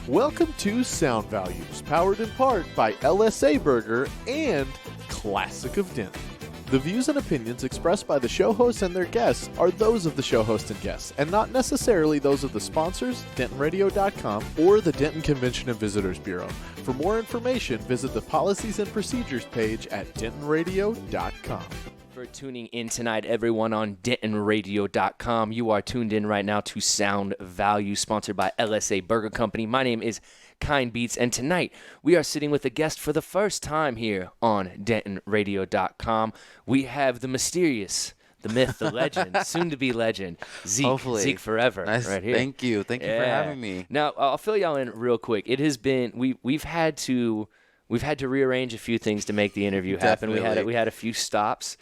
Welcome to Sound Values, powered in part by LSA Burger and Classic of Denton. The views and opinions expressed by the show hosts and their guests are those of the show host and guests, and not necessarily those of the sponsors, DentonRadio.com, or the Denton Convention and Visitors Bureau. For more information, visit the Policies and Procedures page at DentonRadio.com. For tuning in tonight, everyone, on DentonRadio.com. You are tuned in right now to Sound Value, sponsored by LSA Burger Company. My name is Kind Beats, and tonight we are sitting with a guest for the first time here on DentonRadio.com. We have the mysterious, the myth, the legend, soon-to-be legend, Zeke. Hopefully. Zeke forever, Nice. right here. Thank you for having me. Now, I'll fill y'all in real quick. It has been we've had to rearrange a few things to make the interview happen. We had a few stops.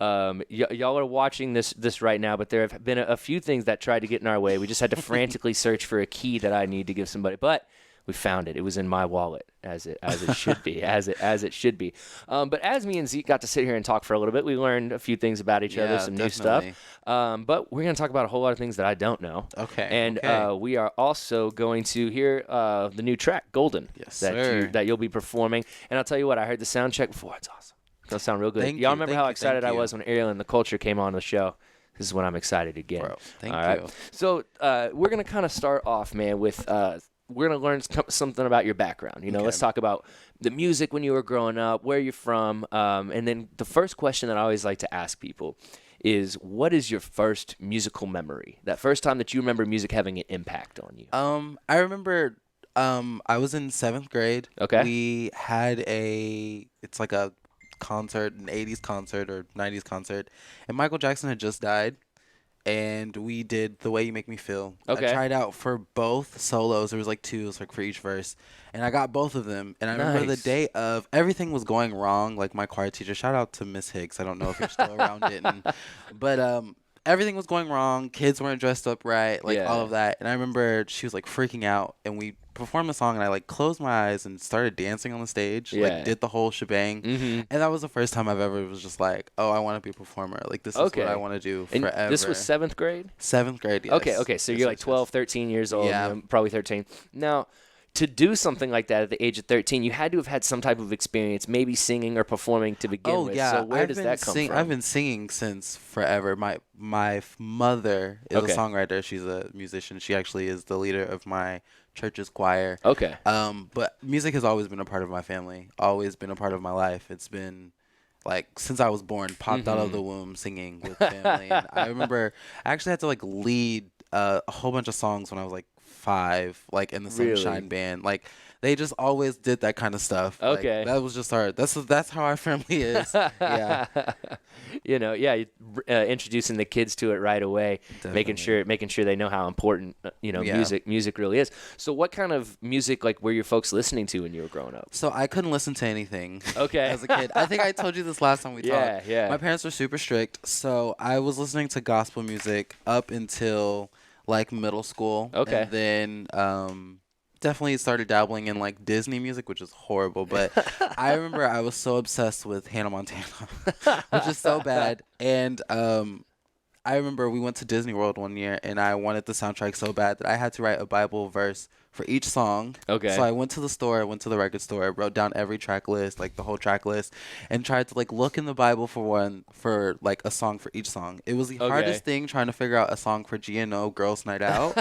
Y'all are watching this right now, but there have been a few things that tried to get in our way. We just had to frantically search for a key that I need to give somebody, but we found it. It was in my wallet, as it should be, as it should be. But as me and Zeke got to sit here and talk for a little bit, we learned a few things about each other, some new stuff. But we're gonna talk about a whole lot of things that I don't know. Okay. And we are also going to hear the new track, Golden, that you'll be performing. And I'll tell you what, I heard the sound check before. It's awesome. It'll sound real good. Y'all remember how excited I was when Ariel and the Culture came on the show? This is what I'm excited to get. Bro, thank All you. right. So we're going to kind of start off, man, with we're going to learn something about your background. You know, let's talk about the music when you were growing up, where you're from. And then the first question that I always like to ask people is, what is your first musical memory? That first time that you remember music having an impact on you? I remember I was in 7th grade. Okay. We had it's like a concert, an 80s concert or 90s concert, and Michael Jackson had just died, and we did The Way You Make Me Feel. Okay. I tried out for both solos. There was like two, like for each verse, and I got both of them. And I remember the day of, everything was going wrong. Like my choir teacher, shout out to Miss Hicks. I don't know if you're still around Denton, but everything was going wrong. Kids weren't dressed up right, all of that. And I remember she was like freaking out, and we performed the song, and I like closed my eyes and started dancing on the stage, like did the whole shebang. And that was the first time I've ever was just like, oh, I want to be a performer. Like this is what I want to do forever. And this was 7th grade? 7th grade, yes. Okay. So you're like 12, 13 years old, probably 13. Now, to do something like that at the age of 13, you had to have had some type of experience, maybe singing or performing to begin with. So where does that come from? I've been singing since forever. My mother is a songwriter. She's a musician. She actually is the leader of my church's choir. Okay. But music has always been a part of my family, always been a part of my life. It's been like since I was born, popped out of the womb singing with family. And I remember I actually had to like lead a whole bunch of songs when I was like 5, like in the Sunshine Band. Like they just always did that kind of stuff. Okay. Like, that was just that's how our family is. Yeah. Introducing the kids to it right away, Definitely. making sure they know how important music really is. So what kind of music like were your folks listening to when you were growing up? So I couldn't listen to anything as a kid. I think I told you this last time we talked. Yeah. My parents were super strict, so I was listening to gospel music up until like middle school. Okay. And then definitely started dabbling in like Disney music, which is horrible. But I remember I was so obsessed with Hannah Montana, which is so bad. And I remember we went to Disney World one year, and I wanted the soundtrack so bad that I had to write a Bible verse for each song. Okay. So I went to the store, went to the record store, wrote down every track list, like the whole track list, and tried to like look in the Bible for like a song for each song. It was the hardest thing trying to figure out a song for GNO Girls Night Out.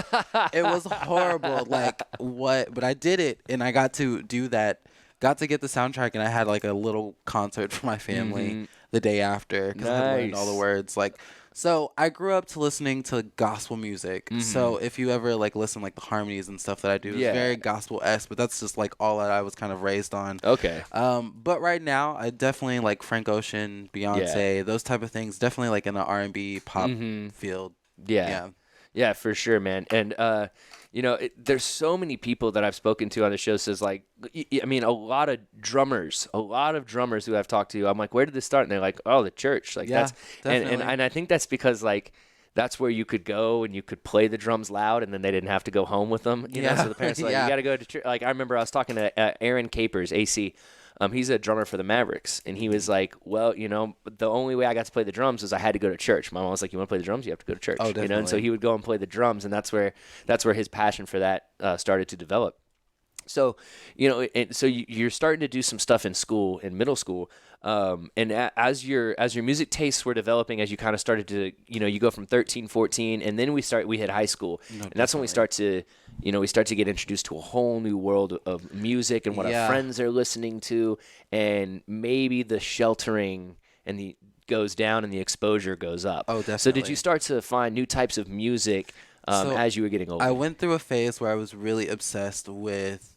It was horrible. Like what? But I did it, and I got to do that. Got to get the soundtrack, and I had like a little concert for my family the day after because I learned all the words. So I grew up to listening to gospel music. So if you ever like listen like the harmonies and stuff that I do, it's very gospel-esque, but that's just like all that I was kind of raised on. Okay. But right now I definitely like Frank Ocean, Beyonce, those type of things. Definitely like in the R&B pop field. Yeah, for sure, man. And there's so many people that I've spoken to on the show says like, I mean, a lot of drummers who I've talked to, I'm like, where did this start? And they're like, oh, the church. Like that's, and I think that's because like, that's where you could go and you could play the drums loud, and then they didn't have to go home with them. You know, so the parents are like, you got to go to church. Like I remember I was talking to Aaron Capers, AC. He's a drummer for the Mavericks, and he was like, well, the only way I got to play the drums is I had to go to church. My mom was like, you want to play the drums? You have to go to church. Oh, definitely. And so he would go and play the drums, and that's where his passion for that started to develop. So, so you're starting to do some stuff in school, in middle school, and as your music tastes were developing, as you kind of started to, you go from 13, 14, and then we hit high school, No, and that's when we definitely. start to get introduced to a whole new world of music and what our Yeah. friends are listening to, and maybe the sheltering and the goes down and the exposure goes up. Oh, So did you definitely. start to find new types of music So as you were getting I older? went through a phase where I was really obsessed with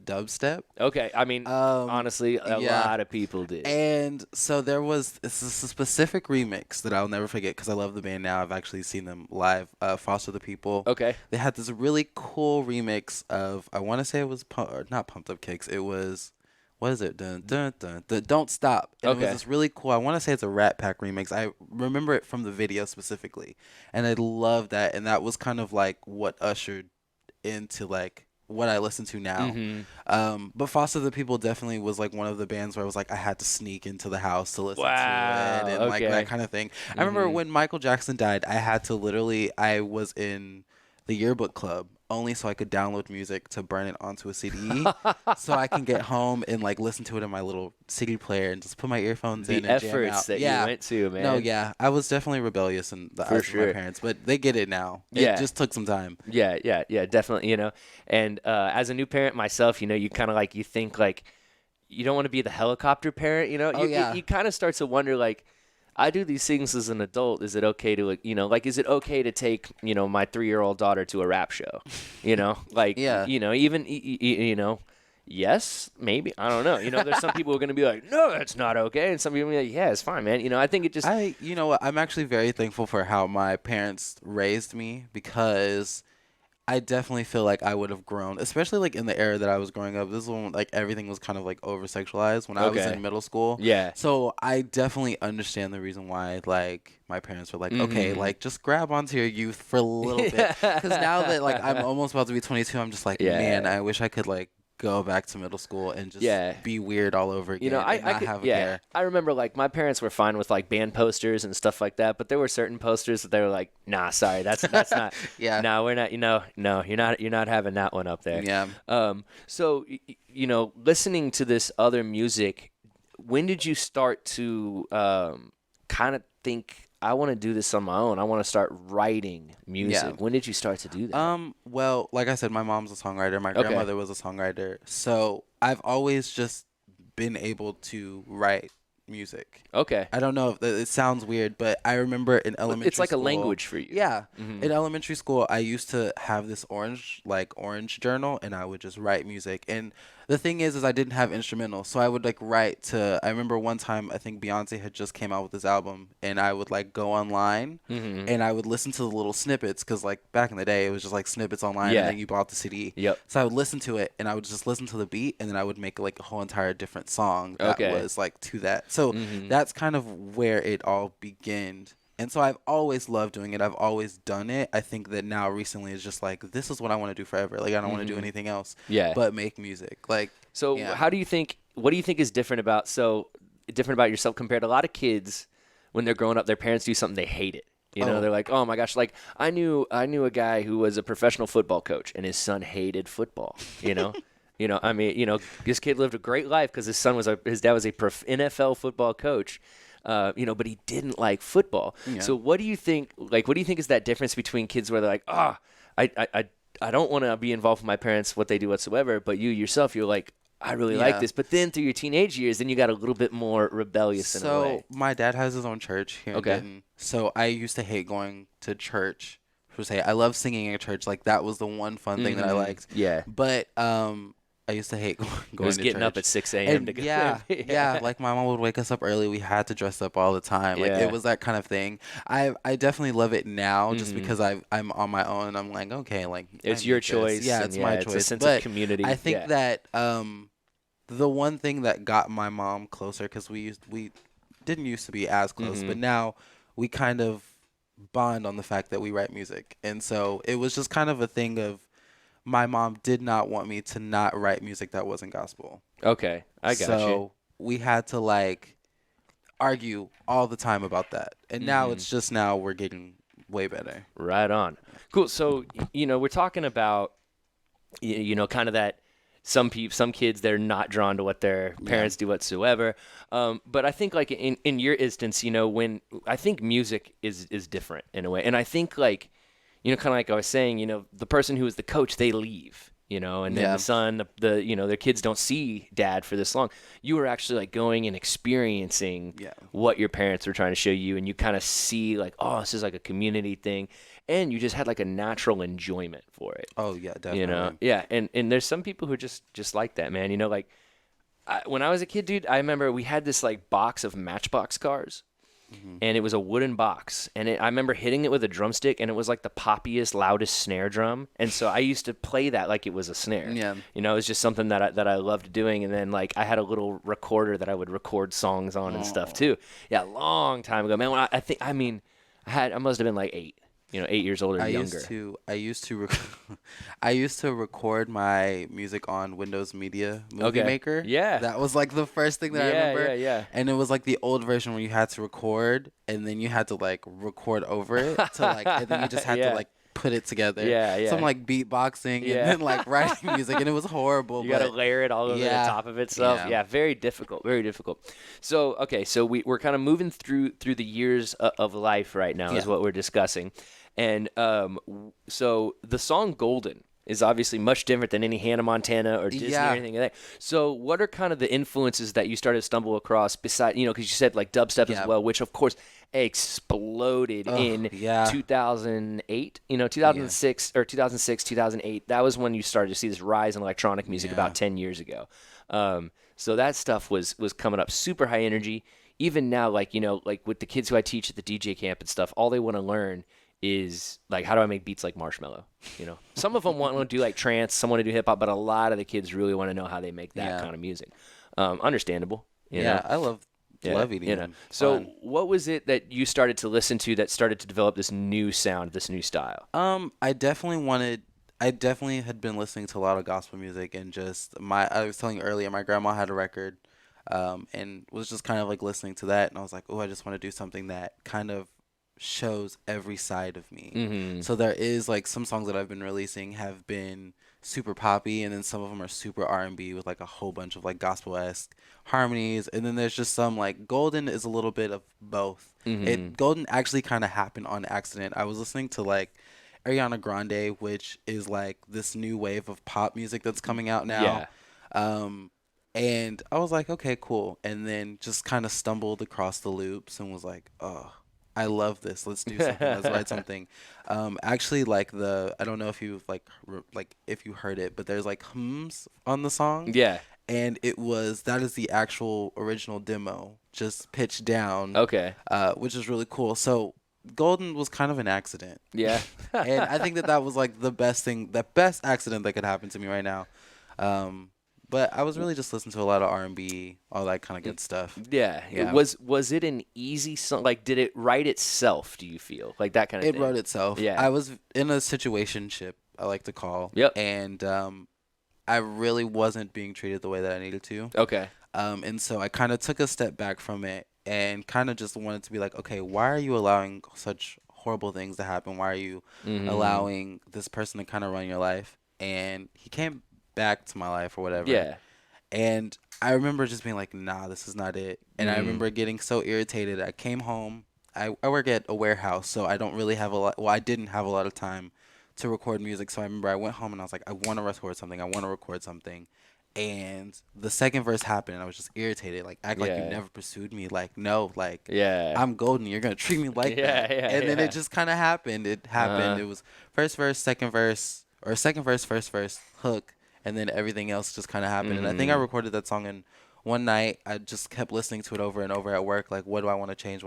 dubstep. Okay, I mean, honestly, a Yeah. lot of people did. And so there was this is a specific remix that I'll never forget because I love the band now. I've actually seen them live. Foster the People. Okay. They had this really cool remix of I want to say it was not Pumped Up Kicks. It was what is it? Dun, dun, dun, dun, Don't Stop. And it was Okay. this really cool. I want to say it's a Rat Pack remix. I remember it from the video specifically, and I love that. And that was kind of like what ushered into like what I listen to now. Mhm. But Foster the People definitely was like one of the bands where I was like I had to sneak into the house to listen to Wow, it and like okay. that kind of thing. I remember when Michael Jackson died, I had to literally I was in the yearbook club only so I could download music to burn it onto a CD so I can get home and like listen to it in my little CD player and just put my earphones The in and jam efforts out. that Yeah. you went to, man. No, yeah, I was definitely rebellious in the For eyes of my sure. parents, but they get it now. Yeah. It just took some time. Yeah, definitely, And as a new parent myself, you kind of like, you think like, you don't want to be the helicopter parent, Oh, yeah. You kind of start to wonder like, I do these things as an adult. Is it okay to, like, is it okay to take, my 3-year-old daughter to a rap show? Like, Yeah. even, yes, maybe. I don't know. There's some people who are going to be like, no, that's not okay. And some people are gonna be like, yeah, it's fine, man. I think it just, You know what? I'm actually very thankful for how my parents raised me because I definitely feel like I would have grown, especially like in the era that I was growing up. This is when like everything was kind of like over sexualized when I was Okay. in middle school. Yeah. So I definitely understand the reason why like my parents were like, okay, like just grab onto your youth for a little bit. Because now that like I'm almost about to be 22, I'm just like, Yeah. man, I wish I could like go back to middle school and just Yeah. be weird all over again I and not could, have a yeah. care. I remember like my parents were fine with like band posters and stuff like that, but there were certain posters that they were like, nah, sorry, that's not. Yeah. No, we're not. No, you're not having that one up there. Yeah. So listening to this other music, when did you start to kind of think, I want to do this on my own? I want to start writing music. Yeah. When did you start to do that? Well, like I said, my mom's a songwriter. My Okay. grandmother was a songwriter. So I've always just been able to write music. Okay. I don't know if it sounds weird, but I remember in elementary It's like school, a language for you. Yeah. Mhm. In elementary school, I used to have this orange journal and I would just write music. And the thing is I didn't have instrumentals. So I would like write to I remember one time I think Beyonce had just came out with this album and I would like go online Mhm. and I would listen to the little snippets cuz like back in the day it was just like snippets online Yeah. and then you bought the CD. Yep. So I would listen to it and I would just listen to the beat and then I would make like a whole entire different song that Okay. was like to that. So Mhm. that's kind of where it all began. And so I've always loved doing it. I've always done it. I think that now recently it's just like this is what I want to do forever. Like I don't want to do anything else Yeah. but make music. Like So yeah. what do you think is different about yourself compared to a lot of kids when they're growing up, their parents do something, they hate it. Oh. They're like, oh my gosh, like I knew a guy who was a professional football coach and his son hated football, I mean, this kid lived a great life because his dad was a NFL football coach. But he didn't like football. Yeah. So what do you think? Like, what do you think is that difference between kids where they're like, I don't want to be involved with my parents, what they do whatsoever, but you yourself, you're like, I really like Yeah. this. But then through your teenage years, then you got a little bit more rebellious in a way. So my dad has his own church here Okay. in Denton. So I used to hate going to church. I love singing at church. Like that was the one fun thing that I Mhm. liked. Yeah. But I used to hate going It was to getting up church. at 6 a.m. And to go. yeah, like my mom would wake us up early. We had to dress up all the time. Like Yeah. it was that kind of thing. I definitely love it now just Mhm. because I'm on my own and I'm like, okay, like It's I your need this. choice. Yeah, and it's my It's a choice. sense But of community. I think Yeah. that the one thing that got my mom closer because we didn't used to be as close, but Mhm. now we kind of bond on the fact that we write music. And so it was just kind of a thing of my mom did not want me to not write music that wasn't gospel. Okay, I got So you. we had to like argue all the time about that. And now Mhm. it's just now we're getting way better. Right on. Cool. So, we're talking about, kind of that some kids, they're not drawn to what their parents do whatsoever. But I think like in your instance, you know, when I think music is different in a way. And I think like, you know, kind of like I was saying, you know, the person who is the coach, they leave, you know, and then the son, the you know, their kids don't see dad for this long. You were actually like going and experiencing what your parents were trying to show you, and you kind of see like, oh, this is like a community thing, and you just had like a natural enjoyment for it. Oh yeah, definitely. You know, yeah, and there's some people who just like that, man. You know, like when I was a kid, dude, I remember we had this like box of Matchbox cars. And it was a wooden box, and I remember hitting it with a drumstick, and it was like the poppiest, loudest snare drum, and so I used to play that like it was a snare. Yeah, you know, it was just something that I loved doing, and then like I had a little recorder that I would record songs on and stuff too. Yeah, a long time ago, man. When I must have been like 8. You know, 8 years older or younger. I used to record my music on Windows Media Movie Maker. Yeah. That was like the first thing that I remember. Yeah. And it was like the old version where you had to record and then you had to like record over it to like, and then you just had to like put it together. Yeah. Some like beatboxing and then like writing music, and it was horrible. You got to layer it all over the top of itself. Yeah, very difficult. So, okay, so we're kind of moving through the years of life right now is what we're discussing. And so the song Golden is obviously much different than any Hannah Montana or Disney or anything like that. So what are kind of the influences that you started to stumble across beside, you know, because you said like dubstep as well, which of course exploded in 2008, you know, 2006 or 2006, 2008. That was when you started to see this rise in electronic music about 10 years ago. So that stuff was coming up super high energy. Even now, like, you know, like with the kids who I teach at the DJ camp and stuff, all they want to learn is like, how do I make beats like Marshmello? You know, some of them want to do like trance, some want to do hip hop, but a lot of the kids really want to know how they make that kind of music. Understandable. You know? I love EDM. You know. So what was it that you started to listen to that started to develop this new sound, this new style? I definitely had been listening to a lot of gospel music, and just I was telling you earlier, my grandma had a record, and was just kind of like listening to that, and I was like, oh, I just want to do something that kind of shows every side of me. So there is like some songs that I've been releasing have been super poppy, and then some of them are super R&B with like a whole bunch of like gospel-esque harmonies, and then there's just some like Golden is a little bit of both. Golden actually kind of happened on accident. I was listening to like Ariana Grande, which is like this new wave of pop music that's coming out now. And I was like, okay, cool, and then just kind of stumbled across the loops and was like, oh, I love this. Let's do something. Let's write something. Actually, like I don't know if you've if you heard it, but there's like hums on the song. Yeah. And that is the actual original demo, just pitched down. Okay. Which is really cool. So Golden was kind of an accident. Yeah. And I think that was like the best accident that could happen to me right now. But I was really just listening to a lot of R&B, all that kind of good stuff. Yeah. Was it an easy song? Like, did it write itself, do you feel? Like that kind of thing? It wrote itself. Yeah. I was in a situationship, I like to call. Yep. And I really wasn't being treated the way that I needed to. Okay. And so I kind of took a step back from it and kind of just wanted to be like, okay, why are you allowing such horrible things to happen? Why are you allowing this person to kind of run your life? And he came back to my life or whatever. Yeah. And I remember just being like, nah, this is not it. And I remember getting so irritated. I came home. I work at a warehouse, so I don't really have I didn't have a lot of time to record music. So I remember I went home and I was like, I want to record something. And the second verse happened and I was just irritated. Like, act like you never pursued me. Like, no, like, I'm Golden. You're going to treat me like that. And then it just kind of happened. It happened. It was first verse, second verse, first verse, hook. And then everything else just kind of happened. And I think I recorded that song in one night. I just kept listening to it over and over at work. Like, what do I want to change?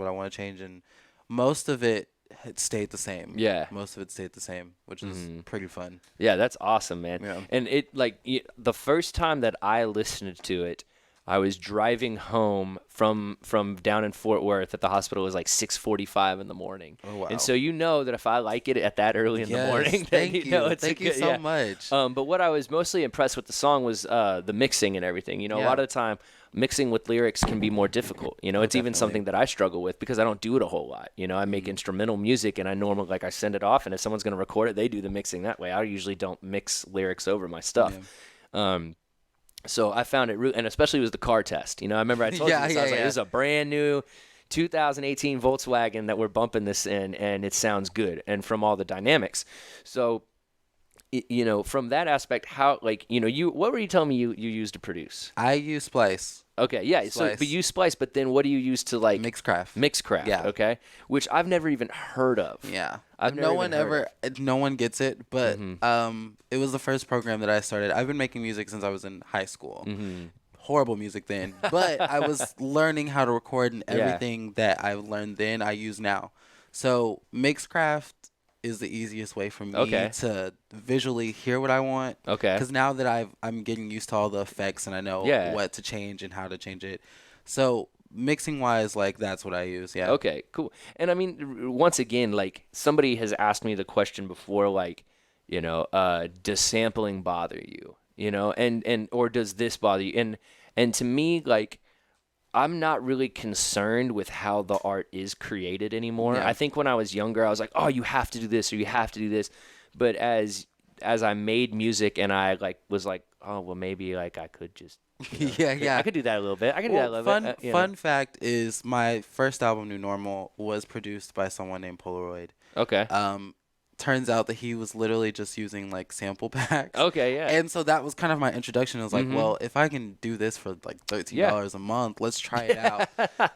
And most of it stayed the same. Yeah. Most of it stayed the same, which is pretty fun. Yeah, that's awesome, man. Yeah. And it, like, the first time that I listened to it, I was driving home from down in Fort Worth at the hospital. It was like 6:45 in the morning. Oh, wow. And so you know that if I like it at that early in the morning, then you know it's Thank you so much. But what I was mostly impressed with the song was the mixing and everything. You know, a lot of the time mixing with lyrics can be more difficult. You know, it's even something that I struggle with because I don't do it a whole lot. You know, I make instrumental music and I normally I send it off, and if someone's going to record it, they do the mixing that way. I usually don't mix lyrics over my stuff. Yeah. So I found it, and especially it was the car test. I remember I told you this. I was like, this is a brand new 2018 Volkswagen that we're bumping this in, and it sounds good, and from all the dynamics. So, from that aspect, how, like, what were you telling me you used to produce? I use Splice. Okay, yeah. Splice. So, but you Splice, but then what do you use to, like, Mixcraft? Yeah. Okay, which I've never even heard of. Yeah. No one gets it, but it was the first program that I started. I've been making music since I was in high school. Horrible music then, but I was learning how to record, and everything that I learned then I use now. So Mixcraft is the easiest way for me to visually hear what I want. Okay. Because now that I'm getting used to all the effects and I know what to change and how to change it. So mixing wise, like, that's what I use. Yeah. Okay, cool. And I mean, once again, like, somebody has asked me the question before, like, does sampling bother you? And or does this bother you? And to me, like, I'm not really concerned with how the art is created anymore. Yeah. I think when I was younger, I was like, oh, you have to do this or you have to do this. But as I made music and I, like, was like, oh, well, maybe, like, I could just I could do that a little bit. I can do that a little bit. Fun fact is my first album, New Normal, was produced by someone named Polaroid. Okay. Turns out that he was literally just using, like, sample packs. Okay, yeah. And so that was kind of my introduction. I was like, well, if I can do this for, like, $13 a month, let's try it out.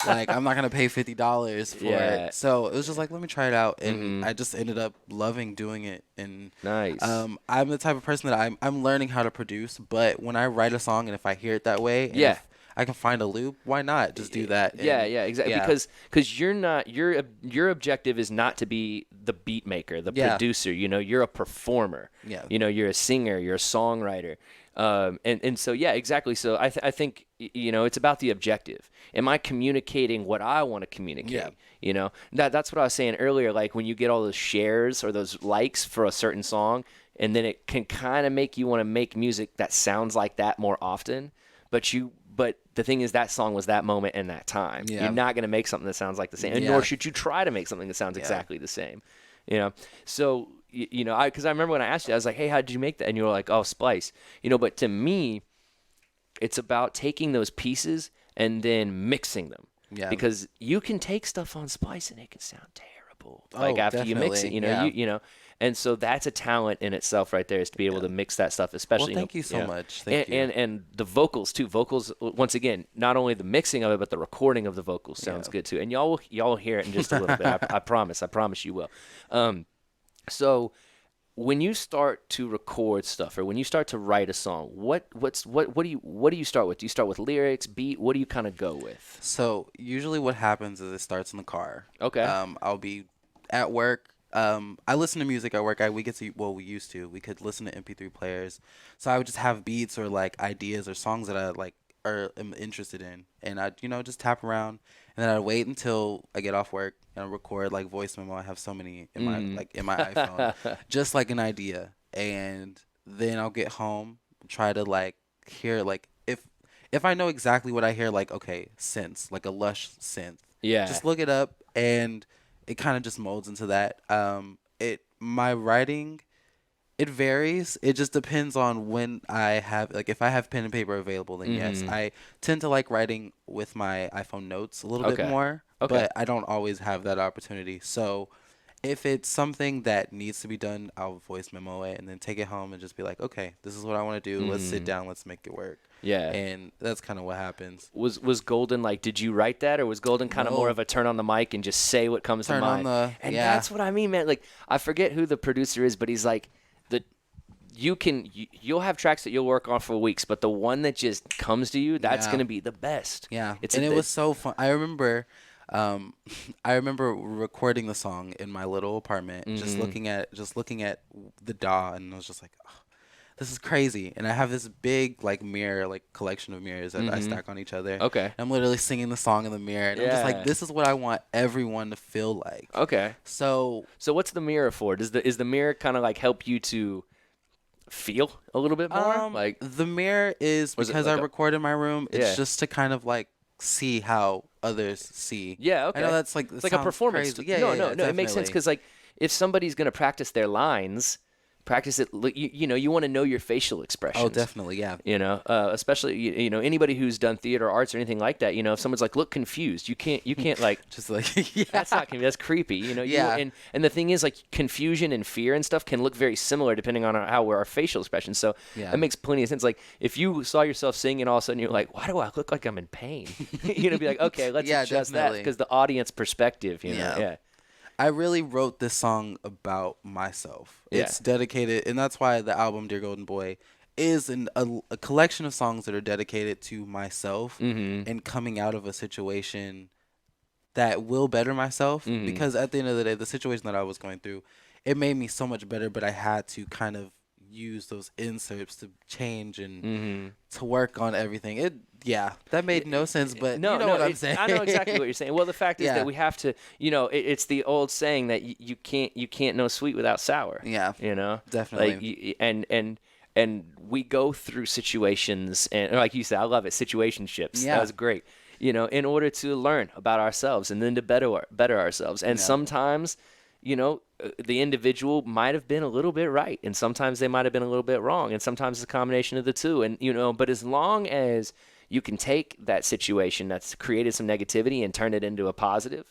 Like, I'm not going to pay $50 for it. So it was just like, let me try it out. And I just ended up loving doing it. And nice. I'm the type of person that I'm learning how to produce, but when I write a song and if I hear it that way, and if I can find a loop, why not just do that? Exactly. Yeah. Because you're not your objective is not to be the beat maker, the producer. You're a performer. Yeah. You're a singer. You're a songwriter. And so exactly. So I think it's about the objective. Am I communicating what I want to communicate? Yeah. That's what I was saying earlier. Like, when you get all those shares or those likes for a certain song, and then it can kind of make you want to make music that sounds like that more often, But the thing is, that song was that moment and that time. Yeah. You're not going to make something that sounds like the same, and nor should you try to make something that sounds exactly the same. So because I remember when I asked you, I was like, "Hey, how did you make that?" And you were like, "Oh, Splice." But to me, it's about taking those pieces and then mixing them. Yeah. Because you can take stuff on Splice and it can sound terrible. Like, after you mix it, And so that's a talent in itself right there, is to be able to mix that stuff, especially. Well, thank you so much. Thank you. And the vocals too. Vocals, once again, not only the mixing of it, but the recording of the vocals sounds good too. And y'all will hear it in just a little bit. I promise. I promise you will. So when you start to record stuff, or when you start to write a song, what do you start with? Do you start with lyrics, beat? What do you kind of go with? So usually what happens is it starts in the car. Okay. I'll be at work. I listen to music at work. We used to. We could listen to MP3 players. So I would just have beats or, like, ideas or songs that I, like, am interested in, and I'd just tap around, and then I'd wait until I get off work and record, like, voice memo. I have so many in my iPhone, just like an idea, and then I'll get home, try to, like, hear, like, if I know exactly what I hear, like, okay, synths, like a lush synth, just look it up, and it kind of just molds into that. My writing, it varies. It just depends on when I have, like, if I have pen and paper available, then yes. I tend to like writing with my iPhone notes a little bit more, but I don't always have that opportunity. So if it's something that needs to be done, I'll voice memo it and then take it home and just be like, okay, this is what I want to do. Let's sit down. Let's make it work. Yeah. And that's kind of what happens. Was Golden, like, did you write that, or was Golden kind of more of a turn on the mic and just say what comes to mind? That's what I mean, man. Like, I forget who the producer is, but he's like, you'll have tracks that you'll work on for weeks, but the one that just comes to you, that's going to be the best. Yeah. It was so fun. I remember recording the song in my little apartment, just looking at the DAW, and I was just like, oh, this is crazy. And I have this big, like, mirror, like, collection of mirrors that I stack on each other. Okay. And I'm literally singing the song in the mirror, and I'm just like, this is what I want everyone to feel like. Okay. So what's the mirror for? Is the mirror kind of, like, help you to feel a little bit more? Like, the mirror is because I record in my room. It's just to kind of, like, see how others see. Yeah, okay. I know that's, like, it's like a performance. Crazy. Yeah, no, it makes sense, because, like, if somebody's gonna practice their lines, Practice it. You want to know your facial expressions. Oh, definitely, yeah. Especially anybody who's done theater arts or anything like that. If someone's like look confused, you can't like just like yeah. That's not that's creepy. Yeah. And the thing is, like, confusion and fear and stuff can look very similar depending on how our facial expressions. So it makes plenty of sense. Like if you saw yourself singing, and all of a sudden you're like, why do I look like I'm in pain? Be like, okay, let's adjust that because the audience perspective. Yeah. I really wrote this song about myself. It's dedicated, and that's why the album Dear Golden Boy is a collection of songs that are dedicated to myself and coming out of a situation that will better myself. Because at the end of the day, the situation that I was going through, it made me so much better, but I had to kind of use those inserts to change and to work on everything. That made no sense, but you know what I'm saying. I know exactly what you're saying. Well, the fact is that we have to, it's the old saying that you can't know sweet without sour. Yeah. Definitely. Like and we go through situations, and like you said, I love it, situationships. Yeah. That was great. In order to learn about ourselves and then to better ourselves. And sometimes the individual might have been a little bit right, and sometimes they might have been a little bit wrong, and sometimes it's a combination of the two. And but as long as you can take that situation that's created some negativity and turn it into a positive,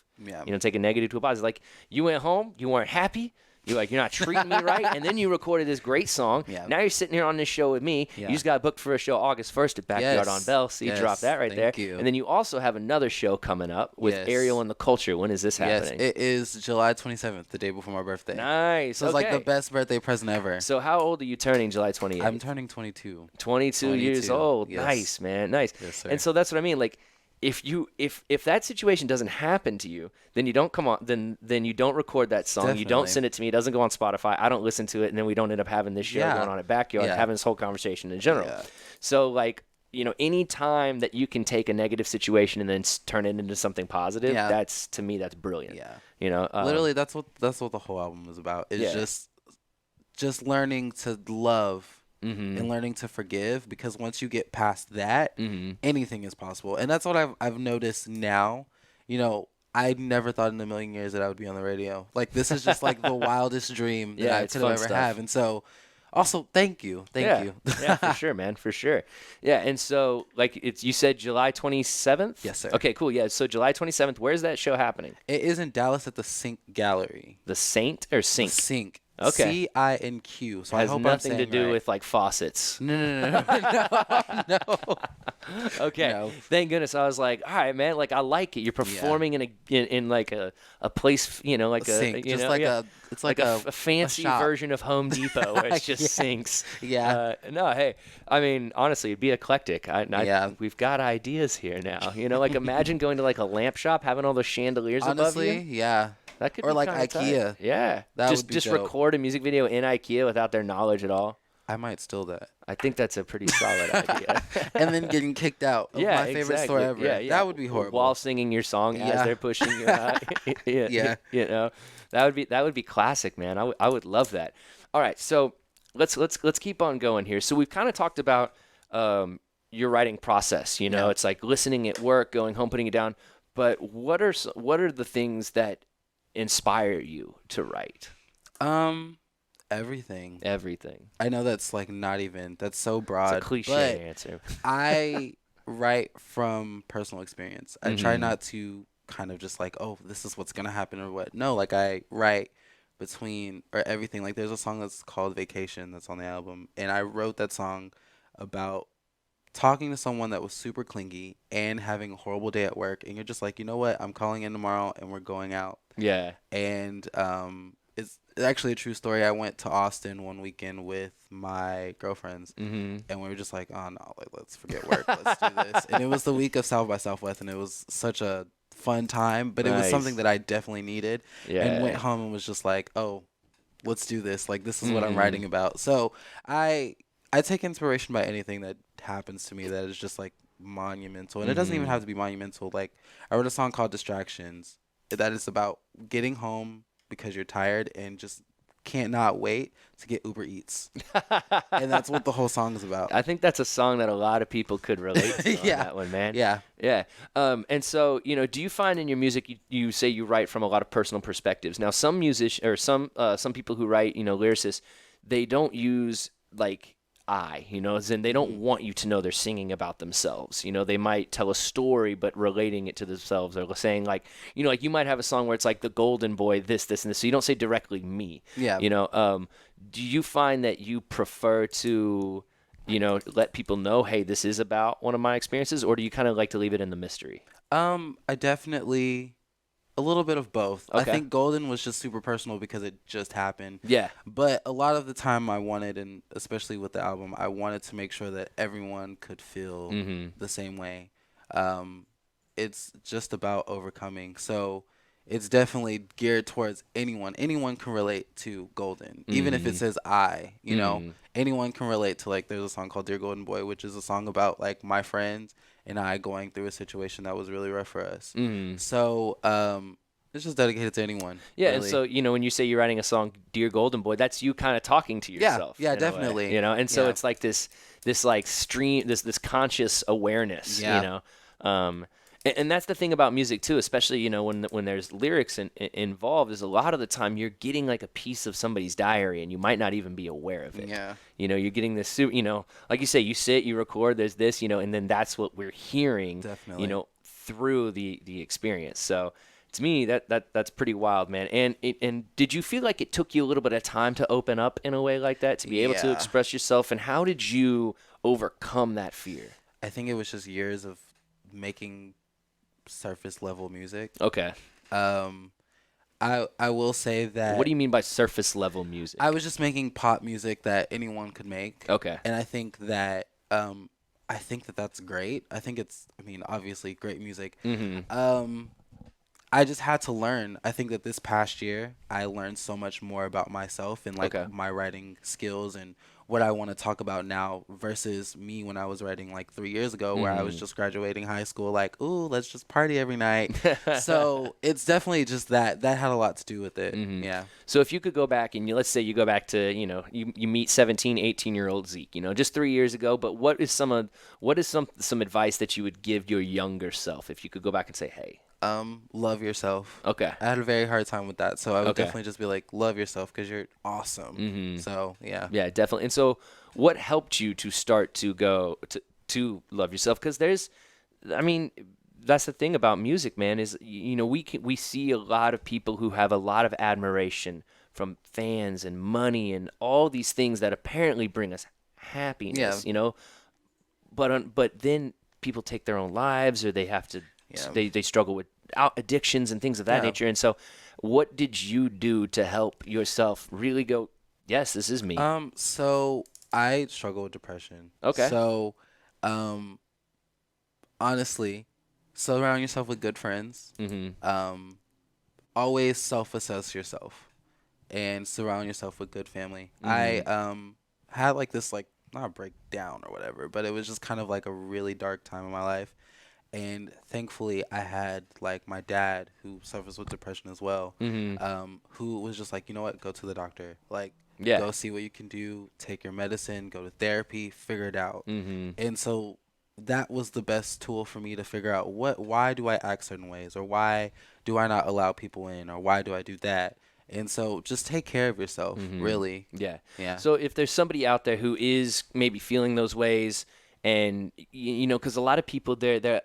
take a negative to a positive. Like you went home, you weren't happy. You're like, you're not treating me right. And then you recorded this great song. Yeah. Now you're sitting here on this show with me. Yeah. You just got booked for a show August 1st at Backyard on Bell. So you dropped that right there. Thank you. And then you also have another show coming up with Ariel and the Culture. When is this happening? Yes, it is July 27th, the day before my birthday. Nice. So it's like the best birthday present ever. So how old are you turning July 28th? I'm turning 22. 22 years old. Yes. Nice, man. Nice. Yes, sir. And so that's what I mean. Like, if that situation doesn't happen to you, then you don't come on. Then you don't record that song. Definitely. You don't send it to me. It doesn't go on Spotify. I don't listen to it, and then we don't end up having this show going on at Backyard, having this whole conversation in general. Yeah. So like, any time that you can take a negative situation and then turn it into something positive, that's, to me, that's brilliant. Yeah. Literally, that's what the whole album is about. It's just learning to love. And learning to forgive, because once you get past that, anything is possible. And that's what I've noticed now. I never thought in a million years that I would be on the radio. Like, this is just like the wildest dream that I could have ever have. And so, also, thank you. Thank you. Yeah, for sure, man, for sure. Yeah, and so, like, you said July 27th? Yes, sir. Okay, cool. Yeah, so July 27th, where's that show happening? It is in Dallas at the Sync Gallery. The Saint or Sync? Sync. Okay. CINQ. So has I hope nothing I'm saying to do right. with like faucets. No. Okay. No. Thank goodness. I was like, all right, man. Like, I like it. You're performing in like a place, like a sink. you Just know, like yeah. it's like a fancy shop. version of Home Depot where it's just sinks. Yeah. No, hey, I mean, honestly, it'd be eclectic. We've got ideas here now. Like, imagine going to like a lamp shop, having all those chandeliers above you. Honestly, yeah. That could Or be like kinda IKEA. tight. Yeah. That just would be just dope. record a music video in IKEA without their knowledge at all. I might steal that. I think that's a pretty solid idea. And then getting kicked out of my favorite store ever. Yeah. That would be horrible. While singing your song as they're pushing you out. Yeah. That would be classic, man. I would love that. All right, so let's keep on going here. So we've kind of talked about your writing process. It's like listening at work, going home, putting it down. But what are the things that inspire you to write? Everything. Everything. I know that's like not even, that's so broad. It's a cliche answer. I write from personal experience. I try not to kind of just like, oh, this is what's going to happen or what. No, like I write between or everything. Like there's a song that's called Vacation that's on the album. And I wrote that song about talking to someone that was super clingy and having a horrible day at work. And you're just like, you know what? I'm calling in tomorrow and we're going out. Yeah. And it's actually a true story. I went to Austin one weekend with my girlfriends, and we were just like, oh, no, like, let's forget work. Let's do this. And it was the week of South by Southwest, and it was such a fun time, but it was something that I definitely needed. Yeah. And went home and was just like, oh, let's do this. Like, this is what I'm writing about. So I take inspiration by anything that happens to me that is just, like, monumental. And it doesn't even have to be monumental. Like, I wrote a song called Distractions that is about getting home because you're tired and just cannot wait to get Uber Eats. And that's what the whole song is about. I think that's a song that a lot of people could relate to on that one, man. Yeah. Yeah. And so, do you find in your music, you say you write from a lot of personal perspectives. Now, some musicians or some people who write, lyricists, they don't use like as in they don't want you to know they're singing about themselves. They might tell a story, but relating it to themselves, or saying like, like you might have a song where it's like the golden boy, this, and this. So you don't say directly me. Yeah. Do you find that you prefer to, let people know, hey, this is about one of my experiences, or do you kind of like to leave it in the mystery? I definitely a little bit of both. I Okay. think Golden was just super personal because it just happened. Yeah. But a lot of the time I wanted, and especially with the album, I wanted to make sure that everyone could feel the same way. It's just about overcoming. So it's definitely geared towards anyone. Anyone can relate to Golden, even if it says I, anyone can relate to, like, there's a song called Dear Golden Boy, which is a song about, like, my friends and I going through a situation that was really rough for us. So, it's just dedicated to anyone. Yeah, really. and so, when you say you're writing a song, Dear Golden Boy, that's you kind of talking to yourself. Yeah, in a way, definitely. and so Yeah. it's like this like stream, this conscious awareness, Yeah. And that's the thing about music too, especially, when there's lyrics involved, is a lot of the time you're getting like a piece of somebody's diary and you might not even be aware of it. Yeah. You're getting this, like you say, you sit, you record, there's this, and then that's what we're hearing, Definitely. through the experience. So to me, that's pretty wild, man. And did you feel like it took you a little bit of time to open up in a way like that, to be able to Yeah. express yourself? And how did you overcome that fear? I think it was just years of making surface level music. Okay. I will say that What do you mean by surface level music? I was just making pop music that anyone could make. Okay. And I think that that's great. I think it's, obviously great music. I just had to learn. I think that this past year I learned so much more about myself and like Okay. my writing skills and what I want to talk about now versus me when I was writing like 3 years ago, where I was just graduating high school, like, ooh, let's just party every night. So it's definitely just that had a lot to do with it. Yeah. So if you could go back and let's say you go back to, you meet 17, 18-year-old Zeke, just 3 years ago, but what is some advice that you would give your younger self if you could go back and say, hey? Love yourself. Okay. I had a very hard time with that, so I would Okay. definitely just be like, love yourself because you're awesome. So yeah. Yeah, definitely. And so what helped you to start to go to love yourself? Because that's the thing about music, man, is, we see a lot of people who have a lot of admiration from fans and money and all these things that apparently bring us happiness, but then people take their own lives, or they have to, they struggle with addictions and things of that nature. And so what did you do to help yourself really go, yes, this is me? So I struggle with depression. Okay. So, honestly, surround yourself with good friends. Always self-assess yourself, and surround yourself with good family. I had like this, like, not a breakdown or whatever, but it was just kind of like a really dark time in my life. And thankfully, I had like my dad, who suffers with depression as well, who was just like, you know what, go to the doctor. Like, go see what you can do, take your medicine, go to therapy, figure it out. And so that was the best tool for me to figure out why do I act certain ways, or why do I not allow people in, or why do I do that. And so just take care of yourself, really. Yeah. Yeah. So if there's somebody out there who is maybe feeling those ways, and because a lot of people, they're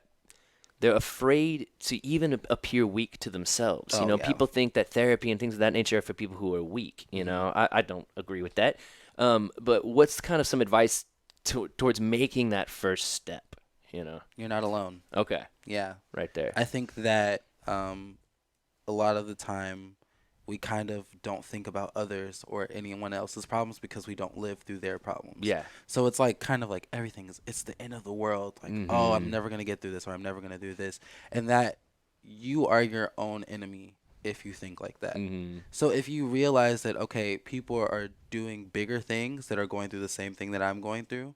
afraid to even appear weak to themselves. Oh, yeah. People think that therapy and things of that nature are for people who are weak. I don't agree with that. But what's kind of some advice towards making that first step? You're not alone. Okay. Yeah. Right there. I think that a lot of the time we kind of don't think about others or anyone else's problems because we don't live through their problems. Yeah. So it's like kind of like it's the end of the world. Like, oh, I'm never going to get through this, or I'm never going to do this. And that you are your own enemy if you think like that. So if you realize that, okay, people are doing bigger things that are going through the same thing that I'm going through,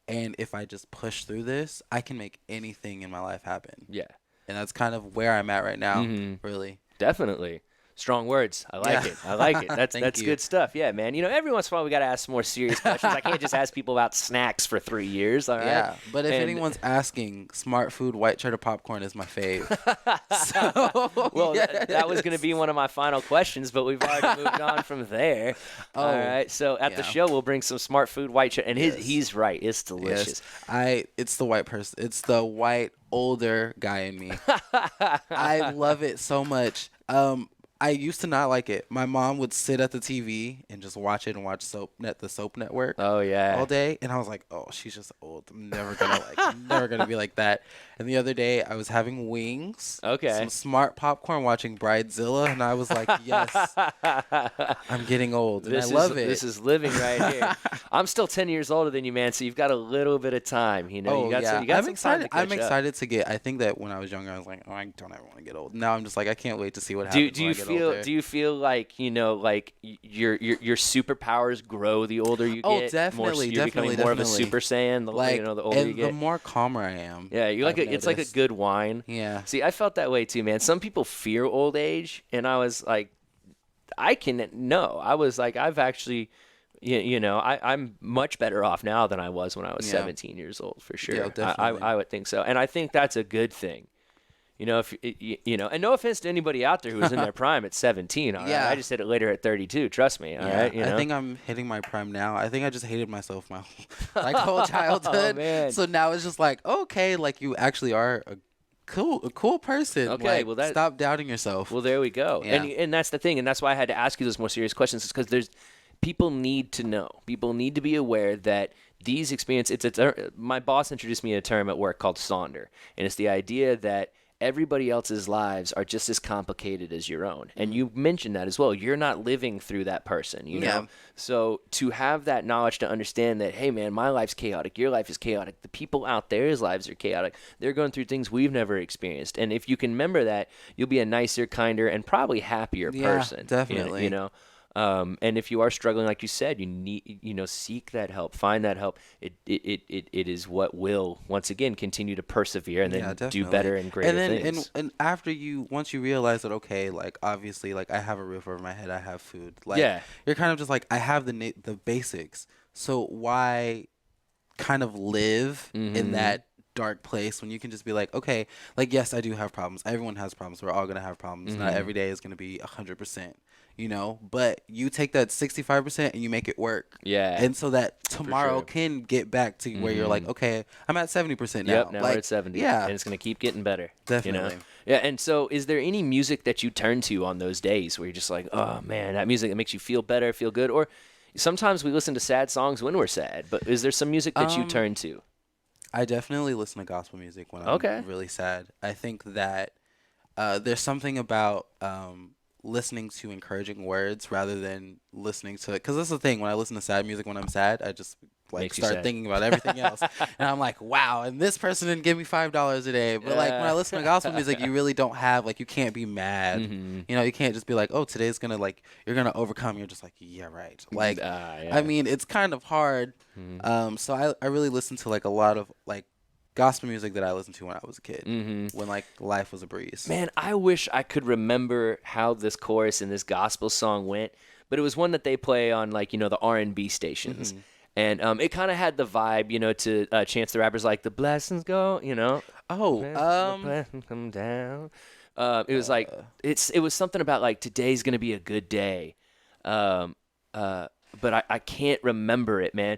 and if I just push through this, I can make anything in my life happen. Yeah. And that's kind of where I'm at right now, really. Definitely. Strong words. I like it. I like it. That's you. good stuff. Yeah, man. Every once in a while we got to ask some more serious questions. I can't just ask people about snacks for 3 years. All right. Yeah, but if anyone's asking, Smart Food white cheddar popcorn is my fave. Well, yes. that was going to be one of my final questions, but we've already moved on from there. All right. So at the show, we'll bring some Smart Food white cheddar, and he's right. It's delicious. Yes. It's the white person. It's the white older guy in me. I love it so much. I used to not like it. My mom would sit at the TV and just watch it and watch the Soap Network. Oh yeah, all day, and I was like, oh, she's just old. I'm never gonna be like that. And the other day, I was having wings, some smart popcorn, watching Bridezilla, and I was like, yes, I'm getting old, and I love it. This is living right here. I'm still 10 years older than you, man, so you've got a little bit of time. You got some time to catch I'm excited to get. I think that when I was younger, I was like, oh, I don't ever want to get old. Now I'm just like, I can't wait to see what happens. Do you feel like like your superpowers grow the older you get? Oh, definitely. You're becoming more of a Super Saiyan. The older you get, the more calmer I am. Yeah, it's like a good wine. Yeah. See, I felt that way too, man. Some people fear old age, and I was like, I was like, I've actually. I'm much better off now than I was when I was 17 years old, for sure. Yeah, definitely. I would think so, and I think that's a good thing. If and no offense to anybody out there who was in their prime at 17. All right? I just hit it later at 32. Trust me. All right. I think I'm hitting my prime now. I think I just hated myself my whole childhood. Oh, man. So now it's just like, okay, like you actually are a cool person. Okay, like, stop doubting yourself. Well, there we go. Yeah. And that's the thing, and that's why I had to ask you those more serious questions, is because people need to know. People need to be aware that these experiences. My boss introduced me to a term at work called Sonder, and it's the idea that everybody else's lives are just as complicated as your own. And you mentioned that as well. You're not living through that person, you know? So to have that knowledge to understand that, hey, man, my life's chaotic. Your life is chaotic. The people out there's lives are chaotic. They're going through things we've never experienced. And if you can remember that, you'll be a nicer, kinder, and probably happier person. Definitely. You know? And if you are struggling, like you said, you need, seek that help, find that help. It is what will, once again, continue to persevere and then do better and greater things. And after once you realize that, okay, like, obviously, like, I have a roof over my head, I have food. Like, you're kind of just like, I have the basics. So why kind of live in that dark place when you can just be like, okay, like, yes, I do have problems. Everyone has problems. We're all going to have problems. Not every day is going to be 100%. But you take that 65% and you make it work. Yeah. And so that tomorrow can get back to where you're like, okay, I'm at 70% now. Yep, now we're at 70. Yeah. And it's going to keep getting better. Definitely. Yeah, and so is there any music that you turn to on those days where you're just like, oh, man, that music that makes you feel better, feel good? Or sometimes we listen to sad songs when we're sad, but is there some music that you turn to? I definitely listen to gospel music when I'm really sad. I think that there's something about listening to encouraging words rather than listening to, because that's the thing, when I listen to sad music when I'm sad, I just start thinking about everything else, and I'm like, wow, and this person didn't give me $5 a day, but like when I listen to gospel music, you really don't have, like, you can't be mad, you can't just be like, oh, today's gonna, like, you're gonna overcome, you're just like, yeah, right, like, I mean, it's kind of hard, so I really listen to, like, a lot of, like, gospel music that I listened to when I was a kid, when, like, life was a breeze. Man, I wish I could remember how this chorus in this gospel song went, but it was one that they play on, like, the R&B stations. And it kind of had the vibe, to Chance the Rapper's, like, the blessings go, Oh, the blessings come down. It was like, it was something about, like, today's going to be a good day. But I can't remember it, man.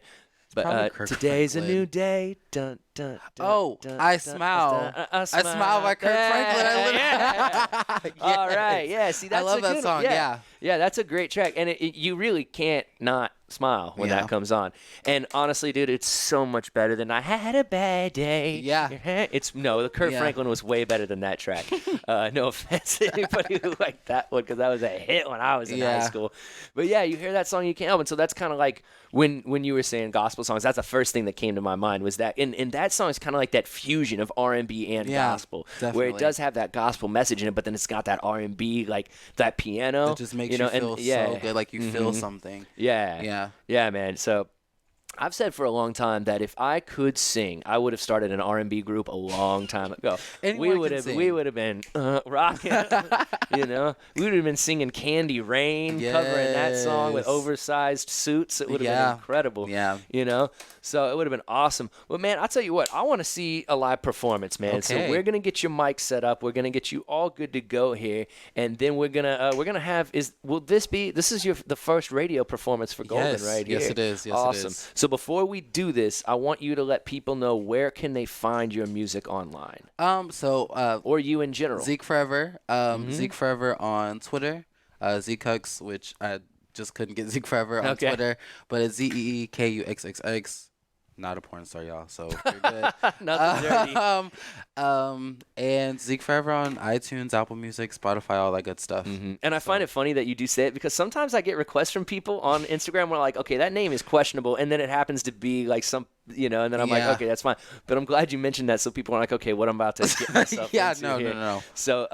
But today's Franklin. A new day. Dun, dun, dun, Oh, dun, I dun, Smile. dun, I Smile by Kirk Franklin. Yes. All right. Yeah. See, that's I love a that good song. one. Yeah. Yeah, that's a great track, and you really can't not smile when that comes on. And honestly, dude, it's so much better than I had a bad day. Yeah. The Kirk Franklin was way better than that track. No offense to anybody who liked that one, because that was a hit when I was in high school. But yeah, you hear that song, you can't help it. So that's kind of like when you were saying gospel songs, that's the first thing that came to my mind was that. And that song is kind of like that fusion of R&B and gospel, definitely. where it does have that gospel message in it, but then it's got that R&B, like that piano. It just makes you feel so good, like you feel something. Yeah, man. So I've said for a long time that if I could sing, I would have started an R&B group a long time ago. Anyone can sing. We would have been rocking. You know, we would have been singing Candy Rain, covering that song with Yes. oversized suits. It would have been incredible. Yeah. You know, so it would have been awesome. But man, I'll tell you what, I want to see a live performance, man. So Okay. we're gonna get your mic set up. We're gonna get you all good to go here, and then we're gonna have this is the first radio performance for Golden Yes. right here. Yes, it is. Yes, awesome. it is. So before we do this, I want you to let people know where can they find your music online, or you in general. Zeke Forever. Zeke Forever on Twitter. Zeke Hux, which I just couldn't get Zeke Forever on Twitter, but it's ZeekuXXX. Not a porn star, y'all. So you're good. Nothing dirty. And Zeke Forever on iTunes, Apple Music, Spotify, all that good stuff. And I find it funny that you do say it because sometimes I get requests from people on Instagram where like, okay, that name is questionable, and then it happens to be like some, and then I'm like, okay, that's fine. But I'm glad you mentioned that so people are like, okay, what I'm about to get myself into here. No. So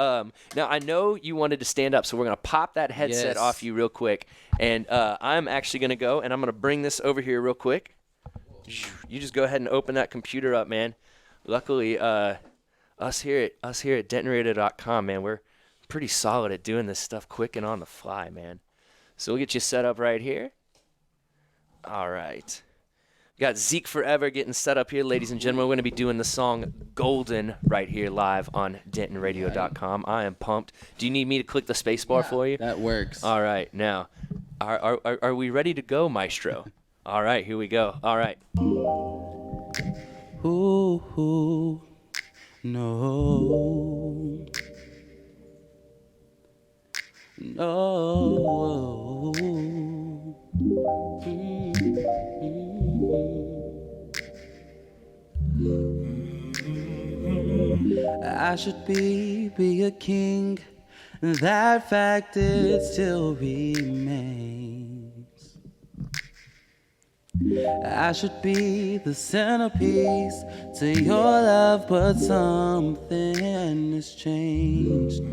now I know you wanted to stand up, so we're gonna pop that headset off you real quick, and I'm actually gonna go and I'm gonna bring this over here real quick. You just go ahead and open that computer up, man. Luckily, us here at DentonRadio.com, man, we're pretty solid at doing this stuff quick and on the fly, man. So we'll get you set up right here. All right. We got Zeke Forever getting set up here, ladies and gentlemen. We're going to be doing the song Golden right here live on DentonRadio.com. I am pumped. Do you need me to click the space bar for you? That works. All right. Now, are we ready to go, Maestro? All right, here we go. All right. Ooh, no. No. I should be a king. That fact it still remains. I should be the centerpiece to your love, but something has changed.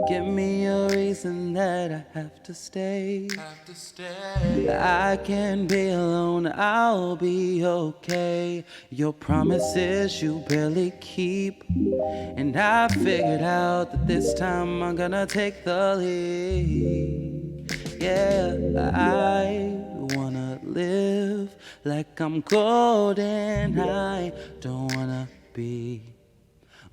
Give me a reason that I have to stay. I can be alone, I'll be okay. Your promises you barely keep, and I figured out that this time I'm gonna take the lead. Yeah, I wanna live like I'm golden. I don't wanna be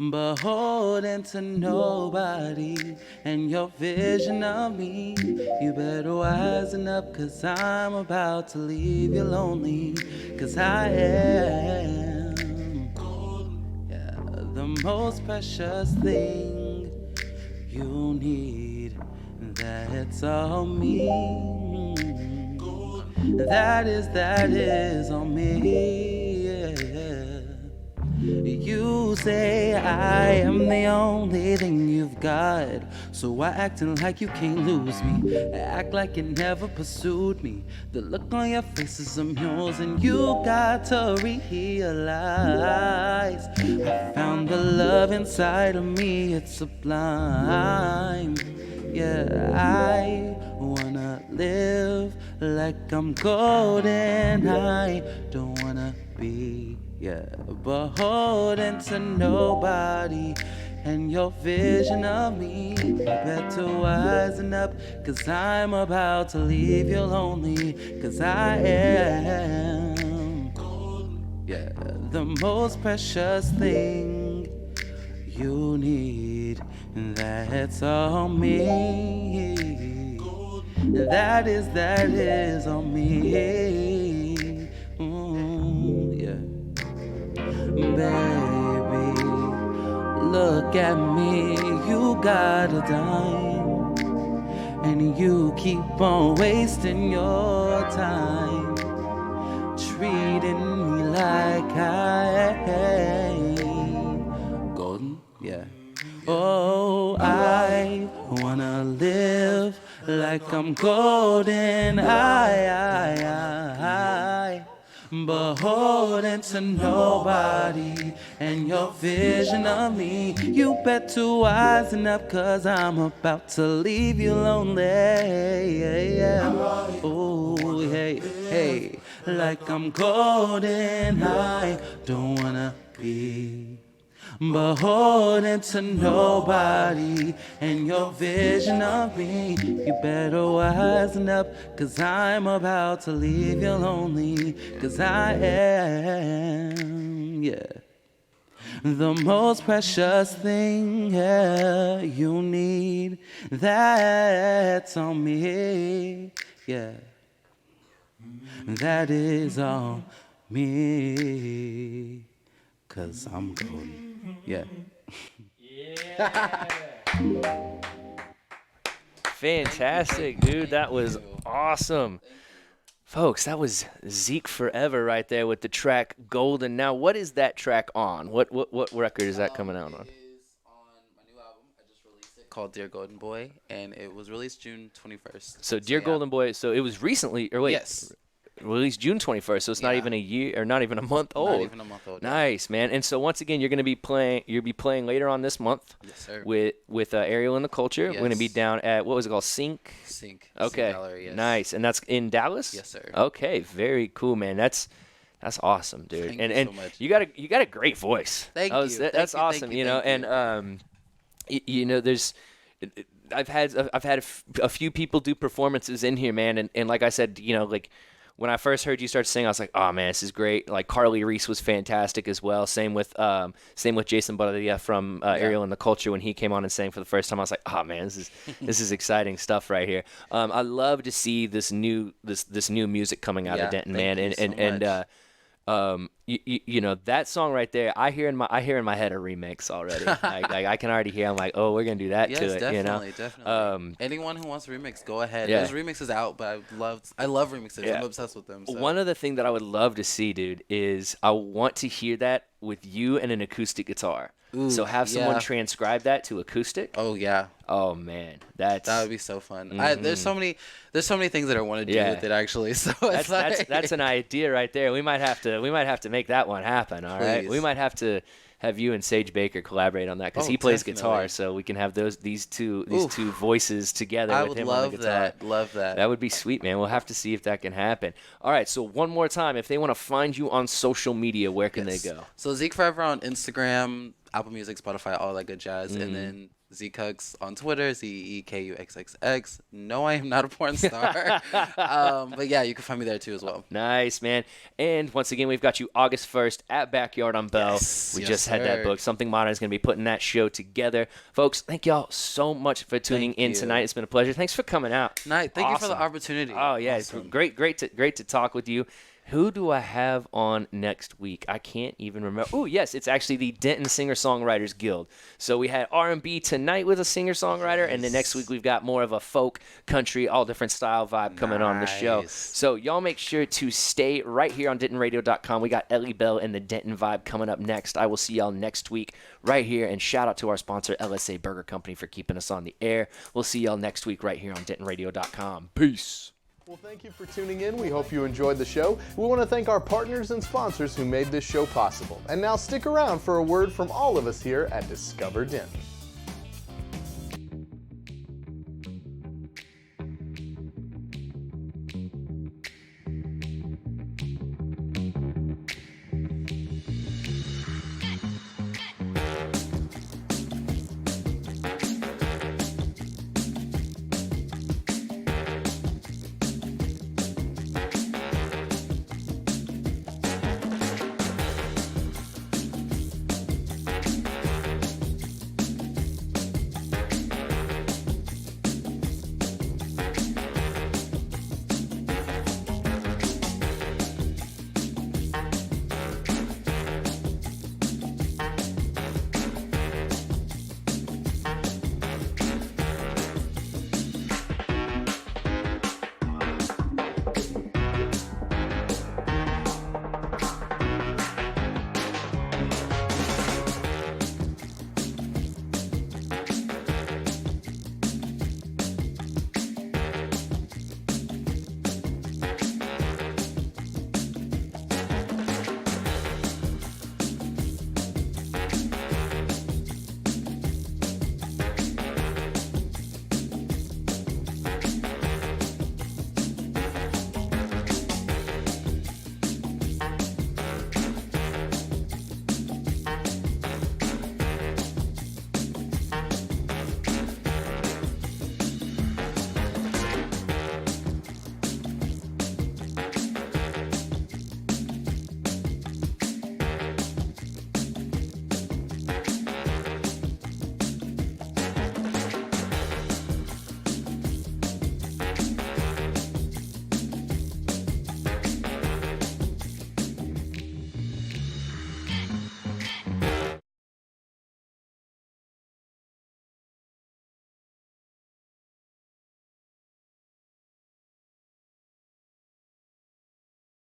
beholden to nobody. And your vision of me, you better wisen up, 'cause I'm about to leave you lonely. 'Cause I am the most precious thing you need. That's all me. That is all me. Yeah. You say I am the only thing you've got, so why acting like you can't lose me? Act like you never pursued me. The look on your face is amusing. You got to realize I found the love inside of me. It's sublime. Yeah, I wanna live like I'm golden. I don't wanna be beholden to nobody. And your vision of me, you better wisen up, 'cause I'm about to leave you lonely. 'Cause I am the most precious thing you need. That's all me. That is all me. Baby, look at me. You got a dime, and you keep on wasting your time, treating me like I ain't golden. Yeah. Oh, I wanna live like I'm golden. I beholden to nobody. And your vision of me, you better wisen up, 'cause I'm about to leave you lonely. Oh, hey, hey. like I'm golden. I don't wanna be beholden to nobody and your vision of me. You better wisen up, 'cause I'm about to leave you lonely, 'cause I am, yeah, the most precious thing, yeah, you need. That's on me, yeah, that is on me, 'cause I'm golden. Yeah. Fantastic, dude. That was awesome. Folks, that was Zeke Forever right there with the track Golden. Now, what is that track on? What record is that coming out on? It is on my new album. I just released it called Dear Golden Boy, and it was released June 21st. So, Dear yeah. Golden Boy, so it was recently, or wait. Yes. Released June 21st, so it's not even a year, or not even a month old. Not even a month old. Nice, man. And so once again, you'll be playing later on this month. Yes, sir. With Ariel in the Culture. Yes. We're gonna be down at, what was it called, Sync? Okay. Sync Gallery, yes. Nice. And that's in Dallas? Yes, sir. Okay, very cool, man. That's awesome, dude. Thank and you so much. you got a great voice. Thank you. That's awesome, you know. And you know, there's I've had a few people do performances in here, man, and like I said, you know, like when I first heard you start singing, I was like, oh man, this is great. Like Carly Reese was fantastic as well. Same with Jason Badia from Ariel in the Culture when he came on and sang for the first time. I was like, oh man, this is exciting stuff right here. I love to see this new music coming out of Denton, man, you know, that song right there, I hear in my head a remix already. like I can already hear. I'm like, oh, we're gonna do that to it. Definitely, you know, definitely. Anyone who wants a remix, go ahead. Yeah. There's remixes out, but I love remixes. Yeah. I'm obsessed with them. So. One other thing that I would love to see, dude, is I want to hear that with you and an acoustic guitar. Ooh, so have someone transcribe that to acoustic. Oh yeah. Oh man, that would be so fun. There's so many things that I want to do with it actually. So that's an idea right there. We might have to make that one happen. All right, we might have to have you and Sage Baker collaborate on that because he plays guitar, so we can have these two voices together. I with would him love on the guitar. Love that. That would be sweet, man. We'll have to see if that can happen. All right, so one more time, if they want to find you on social media, where can they go? So Zeke Forever on Instagram, Apple Music, Spotify, all that good jazz, and then Zekuxx on Twitter, ZEKUXXX. No, I am not a porn star. But yeah, you can find me there too as well. Nice, man. And once again, we've got you August 1st at Backyard on Bell. We just had that book. Something Modern is going to be putting that show together. Folks, thank y'all so much for tuning in tonight. It's been a pleasure. Thanks for coming out. Thank you for the opportunity. Oh, yeah. Awesome. It's great to talk with you. Who do I have on next week? I can't even remember. Oh, yes, it's actually the Denton Singer-Songwriters Guild. So we had R&B tonight with a singer-songwriter, and then next week we've got more of a folk, country, all different style vibe coming on the show. So y'all make sure to stay right here on DentonRadio.com. We got Ellie Bell and the Denton Vibe coming up next. I will see y'all next week right here, and shout out to our sponsor, LSA Burger Company, for keeping us on the air. We'll see y'all next week right here on DentonRadio.com. Peace. Well, thank you for tuning in. We hope you enjoyed the show. We want to thank our partners and sponsors who made this show possible. And now stick around for a word from all of us here at Discover Denton.